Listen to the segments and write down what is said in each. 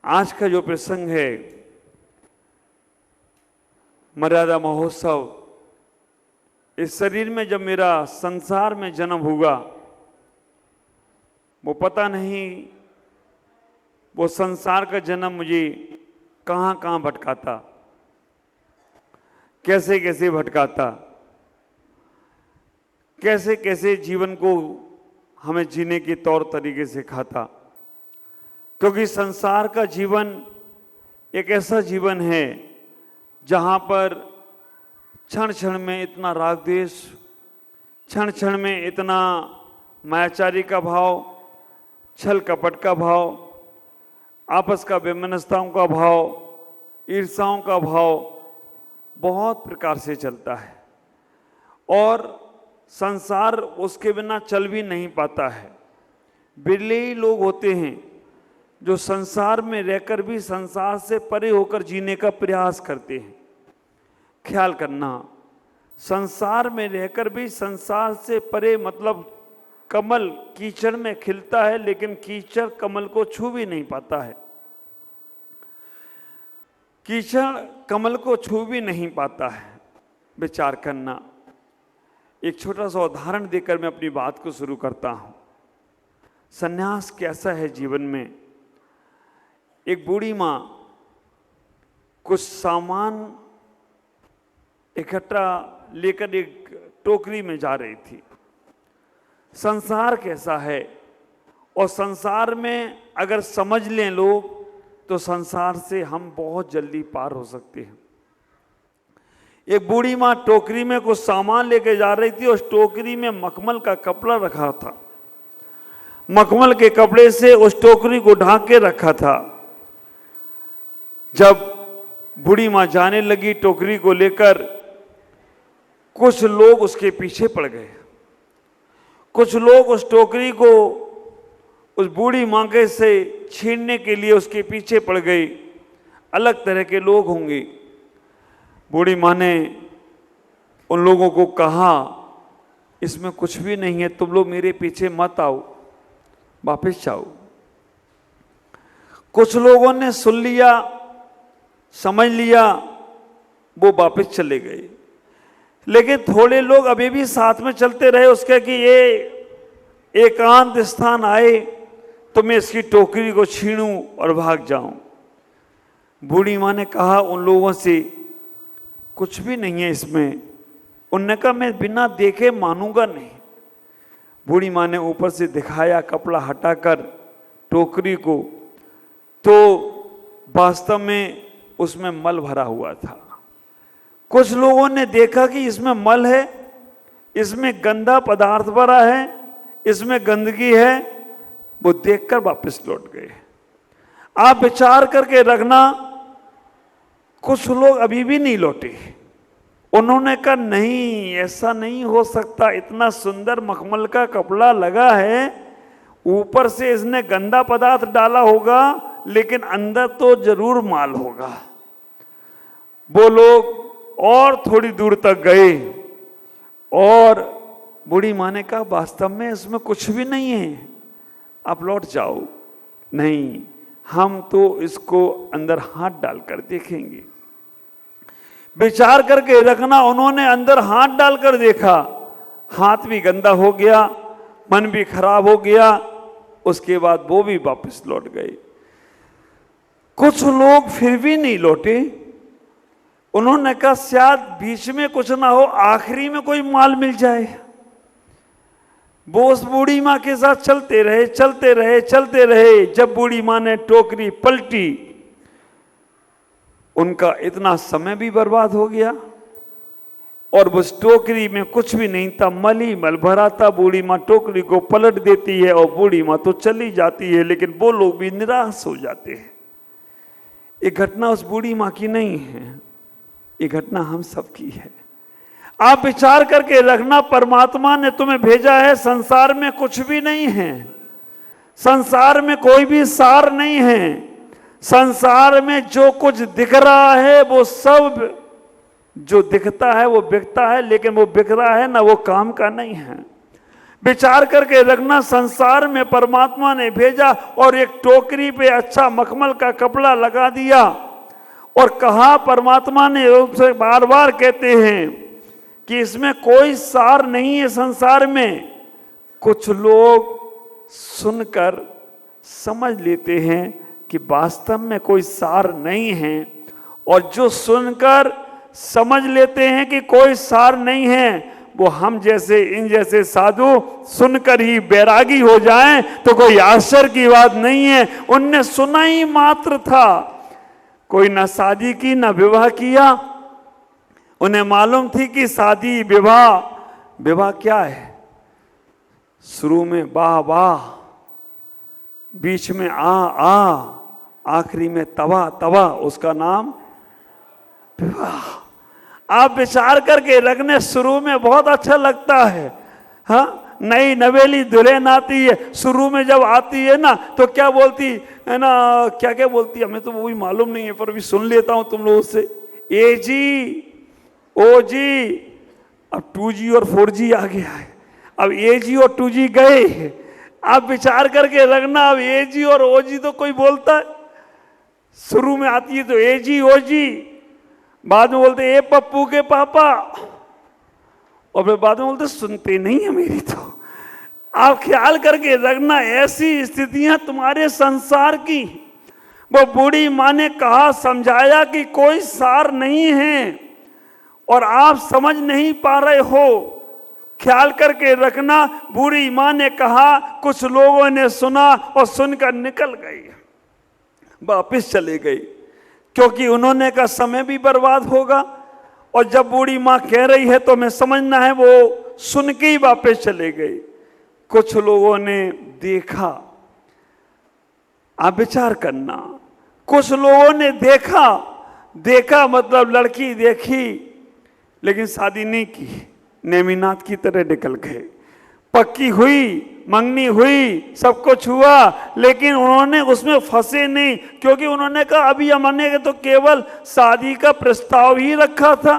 आज का जो प्रसंग है मर्यादा महोत्सव, इस शरीर में जब मेरा संसार में जन्म हुआ, वो पता नहीं वो संसार का जन्म मुझे कहाँ कहाँ भटकाता, कैसे कैसे भटकाता, कैसे कैसे जीवन को हमें जीने के तौर तरीके सिखाता। क्योंकि संसार का जीवन एक ऐसा जीवन है जहाँ पर क्षण क्षण में इतना राग द्वेष, क्षण क्षण में इतना मायाचारी का भाव, छल कपट का भाव, आपस का वैमनस्यताओं का भाव, ईर्ष्याओं का भाव बहुत प्रकार से चलता है और संसार उसके बिना चल भी नहीं पाता है। बिरले ही लोग होते हैं जो संसार में रहकर भी संसार से परे होकर जीने का प्रयास करते हैं। ख्याल करना, संसार में रहकर भी संसार से परे, मतलब कमल कीचड़ में खिलता है लेकिन कीचड़ कमल को छू भी नहीं पाता है। कीचड़ कमल को छू भी नहीं पाता है। विचार करना। एक छोटा सा उदाहरण देकर मैं अपनी बात को शुरू करता हूं। सन्यास कैसा है जीवन में। एक बूढ़ी माँ कुछ सामान इकट्ठा लेकर एक टोकरी में जा रही थी। संसार कैसा है, और संसार में अगर समझ लें लोग तो संसार से हम बहुत जल्दी पार हो सकते हैं। एक बूढ़ी माँ टोकरी में कुछ सामान लेकर जा रही थी। उस टोकरी में मखमल का कपड़ा रखा था। मखमल के कपड़े से उस टोकरी को ढांक के रखा था। जब बूढ़ी माँ जाने लगी टोकरी को लेकर, कुछ लोग उसके पीछे पड़ गए। कुछ लोग उस टोकरी को उस बूढ़ी माँ के से छीनने के लिए उसके पीछे पड़ गए। अलग तरह के लोग होंगे। बूढ़ी माँ ने उन लोगों को कहा, इसमें कुछ भी नहीं है, तुम लोग मेरे पीछे मत आओ, वापस जाओ। कुछ लोगों ने सुन लिया, समझ लिया, वो वापस चले गए। लेकिन थोड़े लोग अभी भी साथ में चलते रहे उसके कि ये एकांत स्थान आए तो मैं इसकी टोकरी को छीनूं और भाग जाऊं। बूढ़ी माँ ने कहा उन लोगों से, कुछ भी नहीं है इसमें। उनने कहा मैं बिना देखे मानूंगा नहीं। बूढ़ी माँ ने ऊपर से दिखाया कपड़ा हटाकर टोकरी को, तो वास्तव में उसमें मल भरा हुआ था। कुछ लोगों ने देखा कि इसमें मल है, इसमें गंदा पदार्थ भरा है, इसमें गंदगी है, वो देखकर वापस लौट गए। आप विचार करके रखना, कुछ लोग अभी भी नहीं लौटे। उन्होंने कहा नहीं, ऐसा नहीं हो सकता, इतना सुंदर मखमल का कपड़ा लगा है, ऊपर से इसने गंदा पदार्थ डाला होगा लेकिन अंदर तो जरूर माल होगा। वो लोग और थोड़ी दूर तक गए और बूढ़ी माँ ने कहा वास्तव में इसमें कुछ भी नहीं है, आप लौट जाओ। नहीं, हम तो इसको अंदर हाथ डालकर देखेंगे। विचार करके रखना, उन्होंने अंदर हाथ डालकर देखा, हाथ भी गंदा हो गया, मन भी खराब हो गया। उसके बाद वो भी वापस लौट गए। कुछ लोग फिर भी नहीं लौटे। उन्होंने कहा शायद बीच में कुछ ना हो, आखिरी में कोई माल मिल जाए। वो उस बूढ़ी माँ के साथ चलते रहे, चलते रहे, चलते रहे। जब बूढ़ी माँ ने टोकरी पलटी, उनका इतना समय भी बर्बाद हो गया और उस टोकरी में कुछ भी नहीं था, मल ही मल भरा था। बूढ़ी माँ टोकरी को पलट देती है और बूढ़ी माँ तो चली जाती है, लेकिन वो लोग भी निराश हो जाते हैं। ये घटना उस बूढ़ी माँ की नहीं है, ये घटना हम सबकी है। आप विचार करके रखना, परमात्मा ने तुम्हें भेजा है, संसार में कुछ भी नहीं है, संसार में कोई भी सार नहीं है। संसार में जो कुछ दिख रहा है वो सब जो दिखता है वो बिकता है, लेकिन वो बिक रहा है ना, वो काम का नहीं है। विचार करके रखना, संसार में परमात्मा ने भेजा और एक टोकरी पे अच्छा मखमल का कपड़ा लगा दिया और कहा, परमात्मा ने उनसे बार बार कहते हैं कि इसमें कोई सार नहीं है संसार में। कुछ लोग सुनकर समझ लेते हैं कि वास्तव में कोई सार नहीं है, और जो सुनकर समझ लेते हैं कि कोई सार नहीं है, वो हम जैसे इन जैसे साधु सुनकर ही बैरागी हो जाएं तो कोई आश्चर्य की बात नहीं है। उनने सुना ही मात्र था, कोई न शादी की न विवाह किया। उन्हें मालूम थी कि शादी विवाह क्या है, शुरू में वाह वाह, बीच में आ, आखिरी में तवा, उसका नाम विवाह। आप विचार करके रखने, शुरू में बहुत अच्छा लगता है। हाँ, नई नवेली दुल्हन आती है, शुरू में जब आती है ना तो क्या बोलती है ना, क्या बोलती है हमें तो वो भी मालूम नहीं है, पर भी सुन लेता हूं तुम लोगों से, ए जी, ओ जी। अब 2G और 4G आ गया है, अब AG और 2G गए। आप विचार करके रखना, अब AG और OG तो कोई बोलता है, शुरू में आती है तो AG OG, बाद में बोलते ए पप्पू के पापा, और फिर बाद में बोलते सुनते नहीं है मेरी तो। आप ख्याल करके रखना, ऐसी स्थितियां तुम्हारे संसार की। वो बूढ़ी माँ ने कहा, समझाया कि कोई सार नहीं है और आप समझ नहीं पा रहे हो। ख्याल करके रखना, बूढ़ी माँ ने कहा, कुछ लोगों ने सुना और सुनकर निकल गई, वापिस चले गई, क्योंकि उन्होंने का समय भी बर्बाद होगा। और जब बूढ़ी माँ कह रही है तो हमें समझना है, वो सुन के ही वापस चले गए। कुछ लोगों ने देखा, आप विचार करना, कुछ लोगों ने देखा मतलब लड़की देखी लेकिन शादी नहीं की, नेमिनाथ की तरह निकल गए। पक्की हुई, मंगनी हुई, सब कुछ हुआ, लेकिन उन्होंने उसमें फंसे नहीं, क्योंकि उन्होंने कहा अभी हमने तो केवल शादी का प्रस्ताव ही रखा था,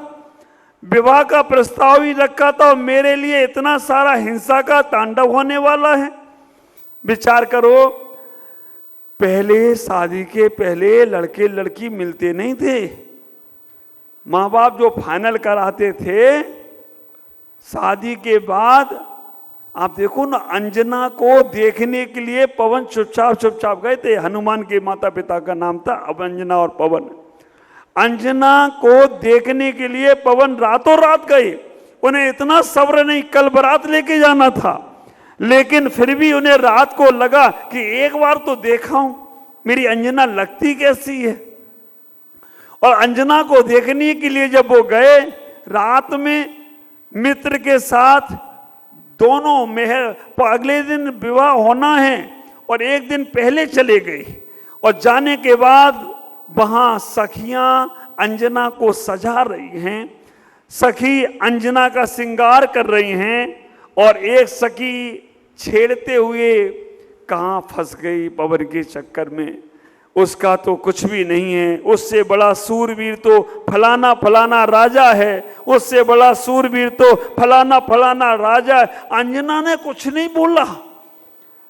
विवाह का प्रस्ताव ही रखा था, और मेरे लिए इतना सारा हिंसा का तांडव होने वाला है। विचार करो, पहले शादी के पहले लड़के लड़की मिलते नहीं थे, माँ बाप जो फाइनल कराते थे। शादी के बाद आप देखो ना, अंजना को देखने के लिए पवन चुपचाप गए थे। हनुमान के माता पिता का नाम था अब अंजना और पवन। अंजना को देखने के लिए पवन रातों रात गए। उन्हें इतना सब्र नहीं, कल बारात लेके जाना था, लेकिन फिर भी उन्हें रात को लगा कि एक बार तो देखा हूं, मेरी अंजना लगती कैसी है। और अंजना को देखने के लिए जब वो गए, रात में मित्र के साथ दोनों अगले दिन विवाह होना है और एक दिन पहले चले गए, और जाने के बाद वहां सखियां अंजना को सजा रही हैं, सखी अंजना का श्रृंगार कर रही हैं, और एक सखी छेड़ते हुए कहां फंस गई पवन के चक्कर में। उसका तो कुछ भी नहीं है, उससे बड़ा सूरवीर तो फलाना फलाना राजा है, उससे बड़ा सूरवीर तो फलाना फलाना राजा है। अंजना ने कुछ नहीं बोला।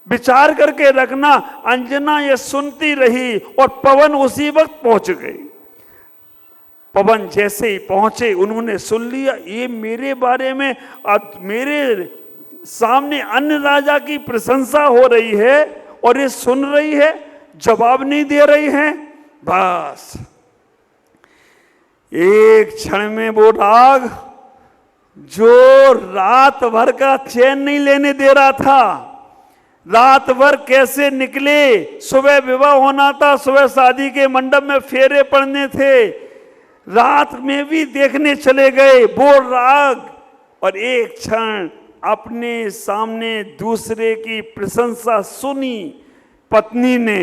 विचार करके रखना, अंजना ये सुनती रही और पवन उसी वक्त पहुंच गई। पवन जैसे ही पहुंचे, उन्होंने सुन लिया, ये मेरे बारे में मेरे सामने अन्य राजा की प्रशंसा हो रही है और ये सुन रही है, जवाब नहीं दे रही है। बस एक क्षण में वो राग जो रात भर का चैन नहीं लेने दे रहा था, रात भर कैसे निकले, सुबह विवाह होना था, सुबह शादी के मंडप में फेरे पड़ने थे, रात में भी देखने चले गए वो राग, और एक क्षण अपने सामने दूसरे की प्रशंसा सुनी पत्नी ने।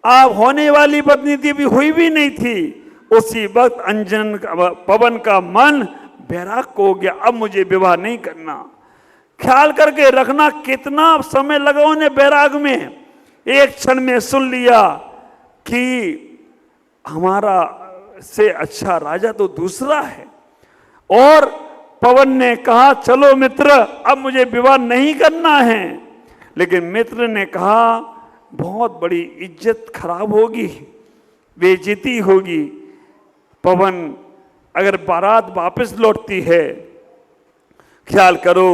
आप होने वाली पत्नी थी, भी हुई भी नहीं थी। उसी वक्त पवन का मन बैराग हो गया, अब मुझे विवाह नहीं करना। ख्याल करके रखना, कितना समय लगा उन्हें बैराग में। एक क्षण में सुन लिया कि हमारा से अच्छा राजा तो दूसरा है, और पवन ने कहा चलो मित्र, अब मुझे विवाह नहीं करना है। लेकिन मित्र ने कहा बहुत बड़ी इज्जत खराब होगी, बेइज्जती होगी। पवन अगर बारात वापस लौटती है, ख्याल करो,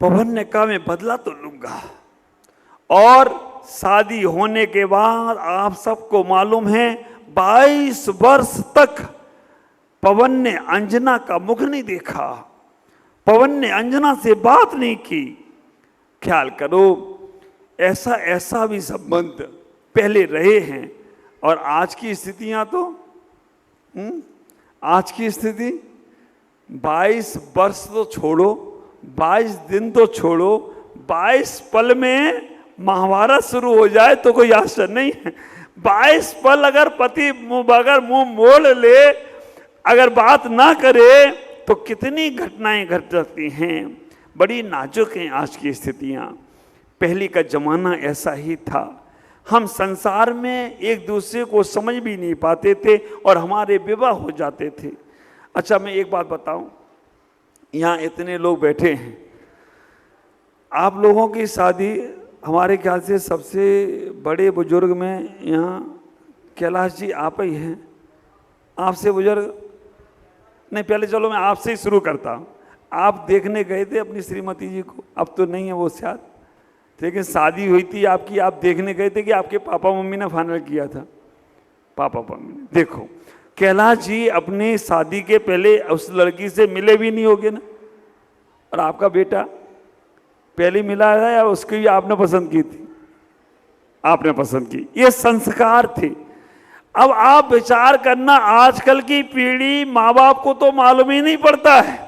पवन ने कहा मैं बदला तो लूंगा। और शादी होने के बाद आप सबको मालूम है 22 वर्ष तक पवन ने अंजना का मुख नहीं देखा, पवन ने अंजना से बात नहीं की। ख्याल करो, ऐसा भी संबंध पहले रहे हैं। और आज की स्थितियां तो आज की स्थिति 22 वर्ष तो छोड़ो, 22 दिन तो छोड़ो, 22 पल में महाभारत शुरू हो जाए तो कोई आश्चर्य नहीं है। 22 पल अगर पति अगर मुंह मोड़ ले, अगर बात ना करे, तो कितनी घटनाएं घट जाती हैं। बड़ी नाजुक हैं आज की स्थितियां। पहले का जमाना ऐसा ही था। हम संसार में एक दूसरे को समझ भी नहीं पाते थे और हमारे विवाह हो जाते थे। अच्छा, मैं एक बात बताऊं, यहाँ इतने लोग बैठे हैं, आप लोगों की शादी हमारे ख्याल से सबसे बड़े बुजुर्ग में यहाँ कैलाश जी आप ही हैं। आपसे बुजुर्ग नहीं, पहले चलो मैं आपसे ही शुरू करता हूँ। आप देखने गए थे अपनी श्रीमती जी को, अब तो नहीं है वो शायद, लेकिन शादी हुई थी आपकी, आप देखने गए थे कि आपके पापा मम्मी ने फाइनल किया था? पापा मम्मी ने। देखो, कैलाश जी अपनी शादी के पहले उस लड़की से मिले भी नहीं होगे ना, और आपका बेटा पहले मिला है या उसकी भी आपने पसंद की थी? आपने पसंद की। ये संस्कार थे। अब आप विचार करना, आजकल की पीढ़ी, माँ बाप को तो मालूम ही नहीं पड़ता है,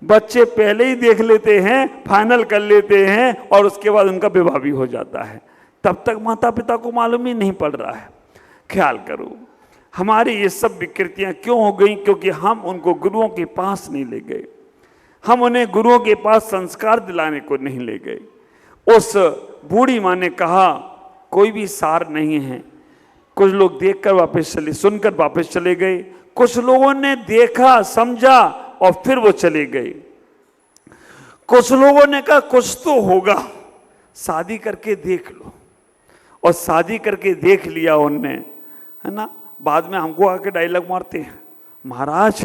बच्चे पहले ही देख लेते हैं, फाइनल कर लेते हैं और उसके बाद उनका विवाह भी हो जाता है। तब तक माता पिता को मालूम ही नहीं पड़ रहा है। ख्याल करो, हमारी ये सब विकृतियां क्यों हो गई? क्योंकि हम उनको गुरुओं के पास नहीं ले गए, हम उन्हें गुरुओं के पास संस्कार दिलाने को नहीं ले गए। उस बूढ़ी माँ ने कहा कोई भी सार नहीं है। कुछ लोग देखकर वापस चले, सुनकर वापस चले गए। कुछ लोगों ने देखा, समझा और फिर वो चले गए। कुछ लोगों ने कहा कुछ तो होगा, शादी करके देख लो, और शादी करके देख लिया उनने, है ना। बाद में हमको आके डायलॉग मारते हैं, महाराज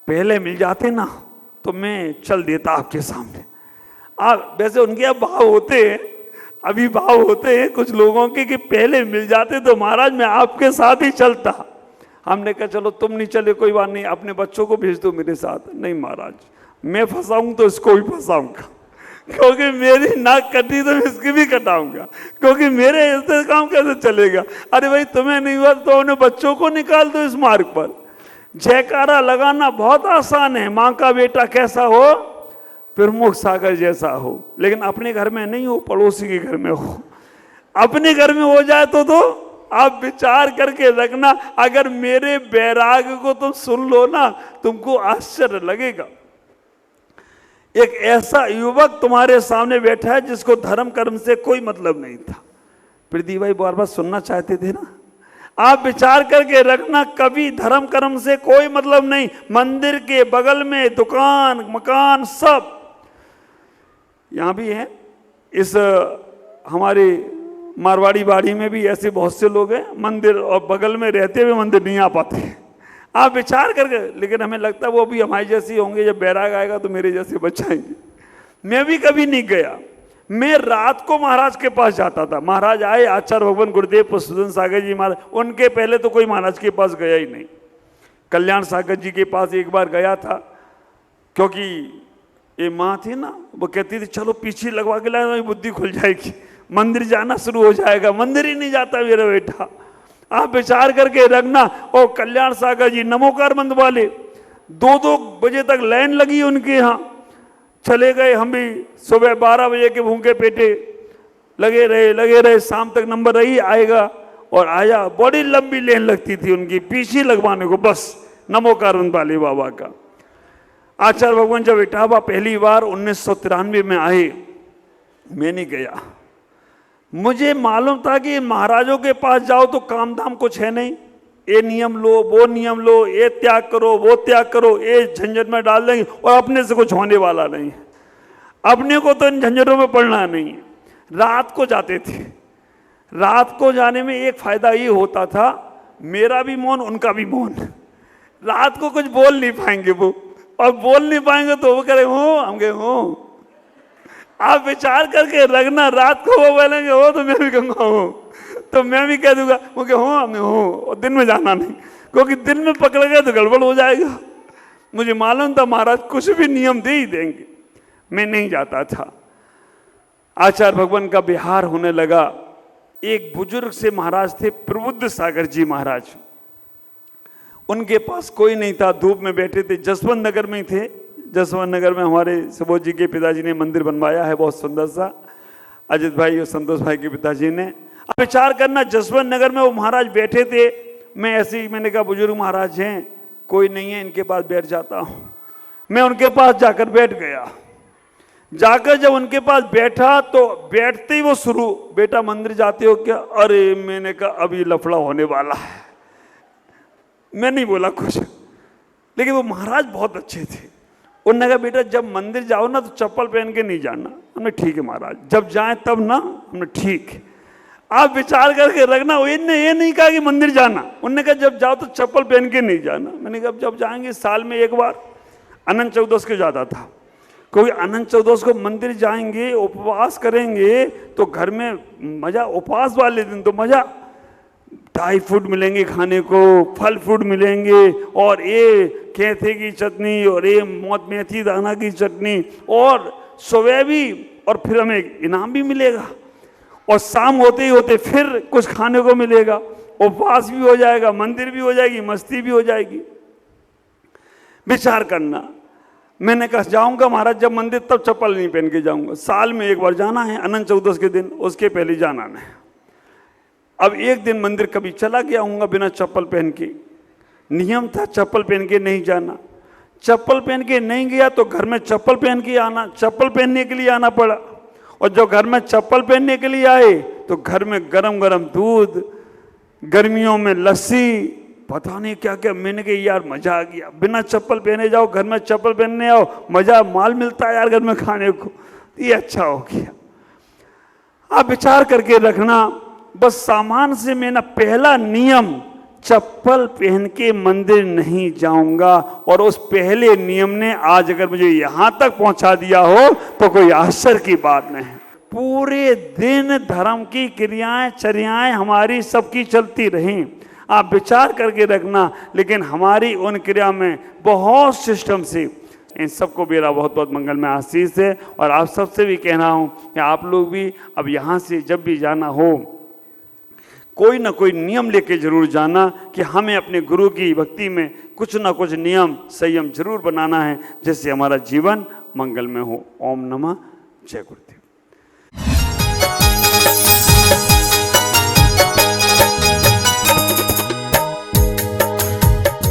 पहले मिल जाते ना तो मैं चल देता आपके सामने। आप वैसे उनके अब भाव होते हैं, अभी भाव होते हैं कुछ लोगों के कि पहले मिल जाते तो महाराज मैं आपके साथ ही चलता। हमने कहा चलो तुम नहीं चले कोई बात नहीं, अपने बच्चों को भेज दो मेरे साथ। नहीं महाराज, मैं फंसाऊं तो इसको भी फंसाऊंगा, क्योंकि मेरी नाक कटी तो मैं इसकी भी कटाऊंगा, क्योंकि मेरे ऐसे काम कैसे चलेगा। अरे भाई तुम्हें नहीं हुआ तो उन्हें बच्चों को निकाल दो इस मार्ग पर। जयकारा लगाना बहुत आसान है, माँ का बेटा कैसा हो, प्रमुख सागर जैसा हो, लेकिन अपने घर में नहीं हो, पड़ोसी के घर में हो। अपने घर में हो जाए तो आप विचार करके रखना, अगर मेरे बैराग को तुम सुन लो ना, तुमको आश्चर्य लगेगा। एक ऐसा युवक तुम्हारे सामने बैठा है जिसको धर्म कर्म से कोई मतलब नहीं था। प्रदीप भाई बार बार सुनना चाहते थे ना, आप विचार करके रखना, कभी धर्म कर्म से कोई मतलब नहीं। मंदिर के बगल में दुकान मकान सब यहां भी है। इस हमारे मारवाड़ी बाड़ी में भी ऐसे बहुत से लोग हैं, मंदिर और बगल में रहते हुए मंदिर नहीं आ पाते हैं। आप विचार करके, लेकिन हमें लगता है वो भी हमारी जैसी होंगे, जब बैराग आएगा तो मेरे जैसे बचाएंगे। मैं भी कभी नहीं गया, मैं रात को महाराज के पास जाता था। महाराज आए, आचार्य भगवान गुरुदेव पुष्पदन सागर जी महाराज, उनके पहले तो कोई महाराज के पास गया ही नहीं। कल्याण सागर जी के पास एक बार गया था, क्योंकि ये माँ थी ना, वो कहती थी चलो पीछे लगवा के लाए, बुद्धि खुल जाएगी, मंदिर जाना शुरू हो जाएगा। मंदिर ही नहीं जाता मेरा बेटा। आप विचार करके रखना। और कल्याण सागर जी नमोकार मंद वाले, 2-2 बजे तक लाइन लगी उनके यहाँ, चले गए। हम भी सुबह 12 बजे के भूखे पेटे लगे रहे, शाम तक नंबर रही आएगा और आया। बड़ी लंबी लाइन लगती थी उनकी पीछे लगवाने को, बस नमोकार मंद वाले बाबा का। आचार्य भगवान जब इटावा पहली बार 1993 में आए, मैं नहीं गया। मुझे मालूम था कि महाराजों के पास जाओ तो काम धाम कुछ है नहीं, ये नियम लो, वो नियम लो, ये त्याग करो, वो त्याग करो, ये झंझट में डाल देंगे और अपने से कुछ होने वाला नहीं है। अपने को तो इन झंझटों में पड़ना नहीं है। रात को जाते थे, रात को जाने में एक फायदा ये होता था, मेरा भी मौन उनका भी मौन। रात को कुछ बोल नहीं पाएंगे वो, और बोल नहीं पाएंगे तो वो कह रहे हो, हम कहे हो। आप विचार करके रखना, रात को वो बोलेंगे हो तो मैं भी कहूँगा हो, तो मैं भी कह दूंगा वो कि हो, हमें हो, और दिन में जाना नहीं, क्योंकि दिन में पकड़ गए तो गड़बड़ हो जाएगा। मुझे मालूम था महाराज कुछ भी नियम दे ही देंगे, मैं नहीं जाता था। आचार्य भगवान का विहार होने लगा। एक बुजुर्ग से महाराज थे प्रबुद्ध सागर जी महाराज, उनके पास कोई नहीं था, धूप में बैठे थे, जसवंत नगर में ही थे। जसवंत नगर में हमारे सुबोध जी के पिताजी ने मंदिर बनवाया है बहुत सुंदर सा, अजित भाई और संतोष भाई के पिताजी ने। अब विचार करना, जसवंत नगर में वो महाराज बैठे थे, मैं ऐसे ही, मैंने कहा बुजुर्ग महाराज हैं, कोई नहीं है, इनके पास बैठ जाता हूँ। मैं उनके पास जाकर बैठ गया। जाकर जब उनके पास बैठा तो बैठते ही वो शुरू, बेटा मंदिर जाते हो क्या? अरे मैंने कहा अभी लफड़ा होने वाला है। मैं नहीं बोला कुछ, लेकिन वो महाराज बहुत अच्छे थे। उन्होंने कहा बेटा जब मंदिर जाओ ना तो चप्पल पहन के नहीं जाना। हमने ठीक है महाराज, जब जाए तब ना। हमने ठीक है, आप विचार करके रखना। इनने ये नहीं कहा कि मंदिर जाना, उन्होंने कहा जब जाओ तो चप्पल पहन के नहीं जाना। मैंने कहा जब जाएंगे साल में एक बार, अनंत चतुर्दशी को जाता था, क्योंकि अनंत चतुर्दशी को मंदिर जाएंगे, उपवास करेंगे तो घर में मजा, उपवास वाले दिन तो मजा, ड्राई फ्रूट मिलेंगे खाने को, फल फ्रूट मिलेंगे, और ये कैथे की चटनी, और ये मेथी दाना की चटनी, और सुबह भी, और फिर हमें इनाम भी मिलेगा, और शाम होते ही होते फिर कुछ खाने को मिलेगा, उपवास भी हो जाएगा, मंदिर भी हो जाएगी, मस्ती भी हो जाएगी। विचार करना। मैंने कहा जाऊंगा महाराज जब मंदिर, तब चप्पल नहीं पहन के जाऊंगा, साल में एक बार जाना है, अनंत चतुर्दशी के दिन, उसके पहले जाना नहीं। अब एक दिन मंदिर कभी चला गया हूँगा बिना चप्पल पहन के, नियम था चप्पल पहन के नहीं जाना। चप्पल पहन के नहीं गया तो घर में चप्पल पहन के आना, चप्पल पहनने के लिए आना पड़ा। और जब घर में चप्पल पहनने के लिए आए तो घर में गरम गरम दूध, गर्मियों में लस्सी, पता नहीं क्या क्या। मैंने कहा यार मजा आ गया, बिना चप्पल पहने जाओ, घर में चप्पल पहनने आओ, मजा, माल मिलता है यार घर में खाने को, ये अच्छा हो गया। आप विचार करके रखना। बस सामान से मेरा पहला नियम, चप्पल पहन के मंदिर नहीं जाऊंगा, और उस पहले नियम ने आज अगर मुझे यहां तक पहुंचा दिया हो तो कोई आश्चर्य की बात नहीं। पूरे दिन धर्म की क्रियाएं, चर्याएं हमारी सबकी चलती रहीं, आप विचार करके रखना। लेकिन हमारी उन क्रिया में बहुत सिस्टम से, इन सबको मेरा बहुत बहुत मंगल में आशीष है। और आप सबसे भी कह रहा हूँ कि आप लोग भी अब यहाँ से जब भी जाना हो, कोई ना कोई नियम लेके जरूर जाना, कि हमें अपने गुरु की भक्ति में कुछ ना कुछ नियम, संयम जरूर बनाना है, जिससे हमारा जीवन मंगल में हो। ओम नमः, जय गुरुदेव।